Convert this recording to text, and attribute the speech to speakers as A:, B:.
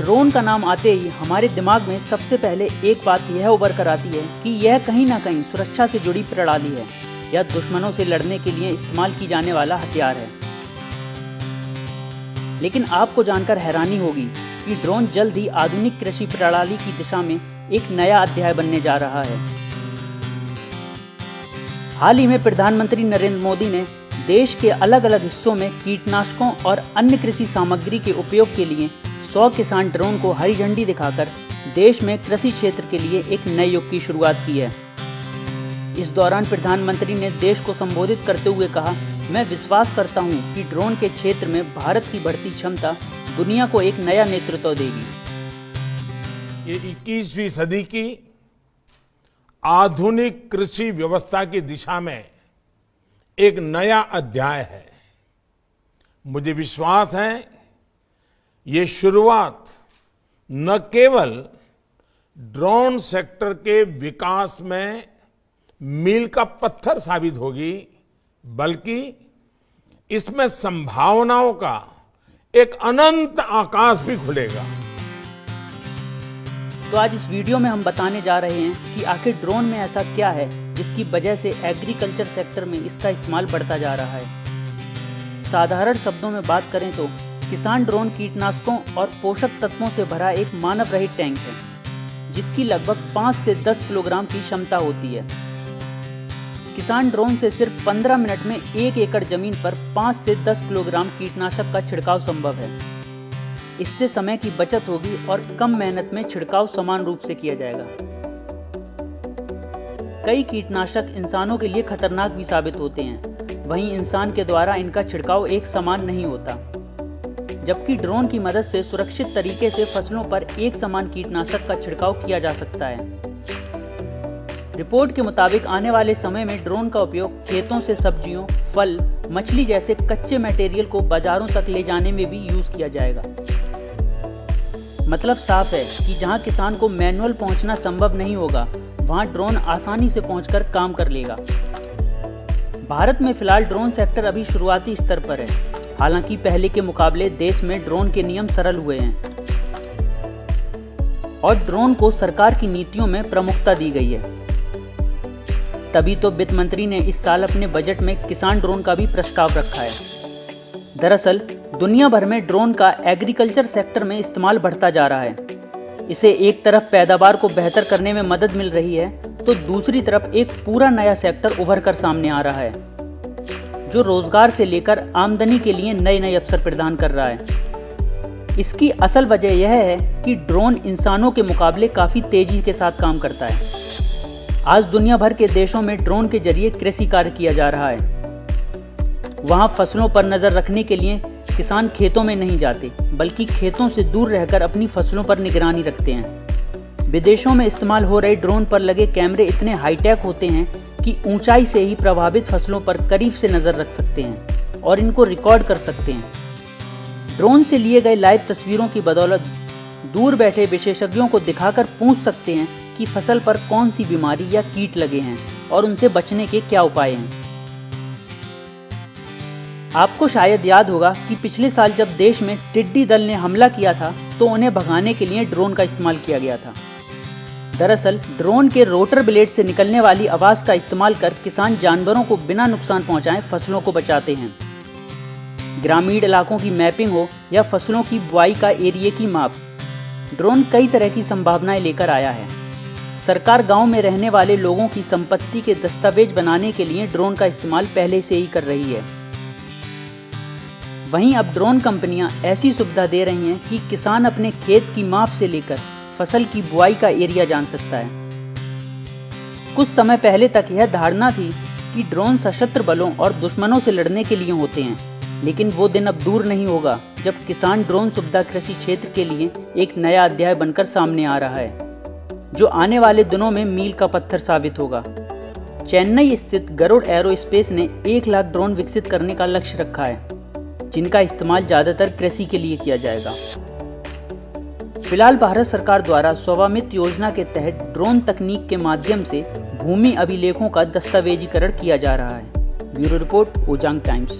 A: Drone का नाम आते ही हमारे दिमाग में सबसे पहले एक बात यह उभर कर आती है कि यह कहीं ना कहीं सुरक्षा से जुड़ी प्रणाली है या दुश्मनों से लड़ने के लिए इस्तेमाल की जाने वाला हथियार है। लेकिन आपको जानकर हैरानी होगी कि ड्रोन जल्द ही आधुनिक कृषि प्रणाली की दिशा में एक नया अध्याय बनने जा रहा है। हाल ही में प्रधानमंत्री नरेंद्र मोदी ने देश के अलग अलग हिस्सों में कीटनाशकों और अन्य कृषि सामग्री के उपयोग के लिए 100 किसान ड्रोन को हरी झंडी दिखाकर देश में कृषि क्षेत्र के लिए एक नए युग की शुरुआत की है। इस दौरान प्रधानमंत्री ने देश को संबोधित करते हुए कहा, मैं विश्वास करता हूं कि ड्रोन के क्षेत्र में भारत की बढ़ती क्षमता दुनिया को एक नया नेतृत्व देगी।
B: ये 21वीं सदी की आधुनिक कृषि व्यवस्था की दिशा में एक नया अध्याय है। मुझे विश्वास है ये शुरुआत न केवल ड्रोन सेक्टर के विकास में मील का पत्थर साबित होगी, बल्कि इसमें संभावनाओं का एक अनंत आकाश भी खुलेगा।
A: तो आज इस वीडियो में हम बताने जा रहे हैं कि आखिर ड्रोन में ऐसा क्या है जिसकी वजह से एग्रीकल्चर सेक्टर में इसका इस्तेमाल बढ़ता जा रहा है। साधारण शब्दों में बात करें तो किसान ड्रोन कीटनाशकों और पोषक तत्वों से भरा एक मानव रहित टैंक है, जिसकी लगभग 5 से 10 किलोग्राम की क्षमता होती है। किसान ड्रोन से सिर्फ 15 मिनट में 1 एकड़ जमीन पर 5 से 10 किलोग्राम कीटनाशक का छिड़काव संभव है। इससे समय की बचत होगी और कम मेहनत में छिड़काव समान रूप से किया जाएगा। कई कीटनाशक इंसानों के लिए खतरनाक भी साबित होते हैं, वहीं इंसान के द्वारा इनका छिड़काव एक समान नहीं होता, जबकि ड्रोन की मदद से सुरक्षित तरीके से फसलों पर एक समान कीटनाशक का छिड़काव किया जा सकता है। रिपोर्ट के मुताबिक आने वाले समय में ड्रोन का उपयोग खेतों से सब्जियों, फल, मछली जैसे कच्चे मटेरियल को बाजारों तक ले जाने में भी यूज किया जाएगा। मतलब साफ है कि जहां किसान को मैनुअल पहुंचना संभव नहीं होगा, वहां ड्रोन आसानी से पहुंचकर काम कर लेगा। भारत में फिलहाल ड्रोन सेक्टर अभी शुरुआती स्तर पर है। हालांकि पहले के मुकाबले देश में ड्रोन के नियम सरल हुए हैं और ड्रोन को सरकार की नीतियों में प्रमुखता दी गई है। तभी तो वित्त मंत्री ने इस साल अपने बजट में किसान ड्रोन का भी प्रस्ताव रखा है। दरअसल दुनिया भर में ड्रोन का एग्रीकल्चर सेक्टर में इस्तेमाल बढ़ता जा रहा है। इसे एक तरफ पैदावार को बेहतर करने में मदद मिल रही है, तो दूसरी तरफ एक पूरा नया सेक्टर उभर कर सामने आ रहा है, जो रोजगार से लेकर आमदनी के लिए नए नए अवसर प्रदान कर रहा है। इसकी असल वजह यह है कि ड्रोन इंसानों के मुकाबले काफी तेजी के साथ काम करता है। आज दुनिया भर के देशों में ड्रोन के जरिए कृषि कार्य किया जा रहा है। वहां फसलों पर नजर रखने के लिए किसान खेतों में नहीं जाते, बल्कि खेतों से दूर रहकर अपनी फसलों पर निगरानी रखते हैं। विदेशों में इस्तेमाल हो रहे ड्रोन पर लगे कैमरे इतने हाईटेक होते हैं कि ऊंचाई से ही प्रभावित फसलों पर करीब से नजर रख सकते हैं और इनको रिकॉर्ड कर सकते हैं। ड्रोन से लिए गए लाइव तस्वीरों की बदौलत दूर बैठे विशेषज्ञों को दिखाकर पूछ सकते हैं कि फसल पर कौन सी बीमारी या कीट लगे हैं और उनसे बचने के क्या उपाय हैं। आपको शायद याद होगा कि पिछले साल जब देश में टिड्डी दल ने हमला किया था, तो उन्हें भगाने के लिए ड्रोन का इस्तेमाल किया गया था। दरअसल ड्रोन के रोटर ब्लेड से निकलने वाली आवाज़ का इस्तेमाल कर किसान जानवरों को बिना नुकसान पहुंचाए फसलों को बचाते हैं। ग्रामीण इलाकों की मैपिंग हो या फसलों की बुआई का एरिया की माप, ड्रोन कई तरह की संभावनाएं लेकर आया है। सरकार गांव में रहने वाले लोगों की संपत्ति के दस्तावेज बनाने के लिए ड्रोन का इस्तेमाल पहले से ही कर रही है। वहीं अब ड्रोन कंपनियां ऐसी सुविधा दे रही हैं कि किसान अपने खेत की माप से लेकर फसल की बुआई का एरिया जान सकता है। कुछ समय पहले तक यह धारणा थी कि ड्रोन सशस्त्र बलों और दुश्मनों से लड़ने के लिए होते हैं, लेकिन वो दिन अब दूर नहीं होगा जब किसान ड्रोन सुविधा कृषि क्षेत्र के लिए एक नया अध्याय बनकर सामने आ रहा है, जो आने वाले दिनों में मील का पत्थर साबित होगा। चेन्नई स्थित गरुड़ एरोस्पेस ने 1 लाख ड्रोन विकसित करने का लक्ष्य रखा है, जिनका इस्तेमाल ज़्यादातर कृषि के लिए किया जाएगा। फिलहाल भारत सरकार द्वारा स्वामित्व योजना के तहत ड्रोन तकनीक के माध्यम से भूमि अभिलेखों का दस्तावेजीकरण किया जा रहा है। Bureau report, Ojang times.